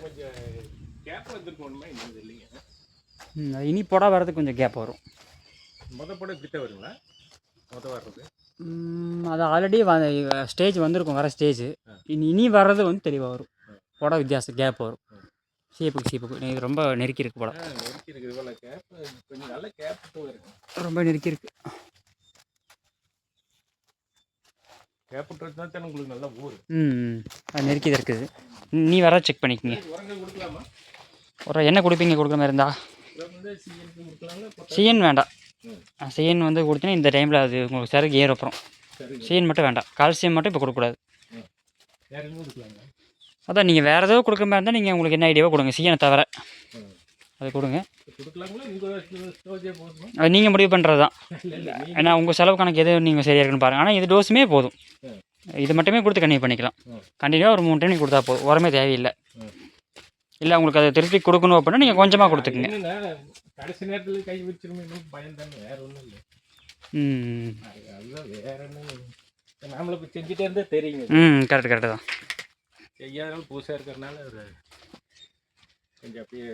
கொஞ்சம் கேப் வந்துருக்கணுமா இன்னும் இல்லைங்க. இனி போட வர்றதுக்கு கொஞ்சம் கேப் வரும். போட இப்படித்தான் வருங்களா வர்றது? அது ஆல்ரெடி ஸ்டேஜ் வந்திருக்கும், வர ஸ்டேஜ். இனி வர்றது வந்து தெளிவாக வரும். போட வித்தியாசம் கேப் வரும். சீப்புக்கு இது ரொம்ப நெருக்கி இருக்குது போட. நெருக்கி இருக்குது போல. கேப் கொஞ்சம் நல்ல கேப் இருக்கு. ரொம்ப நெருக்கி இருக்கு. கேப் விட்டுறதுனா தான் உங்களுக்கு நல்லா ஊர். அது நெருக்கி தான் இருக்குது. நீ வர செக் பண்ணிக்கோங்க. உரங்கள் கொடுக்கலாமா? ஒரு என்ன கொடுப்பீங்க கொடுக்குற மாதிரி இருந்தா? சிஎன் வேண்டாம். சிஎன் வந்து கொடுத்தீங்கன்னா இந்த டைமில் அது உங்களுக்கு சருக்கு ஏறும். அப்புறம் சிஎன் மட்டும் வேண்டாம். கால்சியம் மட்டும் இப்போ கொடுக்கக்கூடாது. அதான் நீங்கள் வேறு ஏதோ கொடுக்குற மாதிரி இருந்தால் நீங்கள் உங்களுக்கு என்ன ஐடியாவோ கொடுங்க. சிஎனை தவிர அது கொடுங்க. அது நீங்கள் முடிவு பண்ணுறது தான். ஏன்னா உங்கள் செலவு கணக்கு எது நீங்கள் சரியாக இருக்குன்னு பாருங்கள். ஆனால் இது டோஸுமே போதும். இது மட்டுமே கொடுத்து கண்டினியூ பண்ணிக்கலாம். கண்டினியூவாக ஒரு 3 டைம் கொடுத்தா போதும். உரமே தேவையில்லை. இல்லை உங்களுக்கு அதை திருப்பி கொடுக்கணும் அப்படின்னா நீங்கள் கொஞ்சமாக கொடுத்துக்குங்க. கடைசி நேரத்தில் கை வச்சிருமே பயம் தானே, வேற ஒன்றும் இல்லை. அதுதான் வேற என்ன, நம்மளுக்கு செஞ்சுட்டே இருந்தால் தெரியுங்க. கரெக்டு தான். செய்யாதனால புதுசாக இருக்கிறதுனால கொஞ்சம் அப்படியே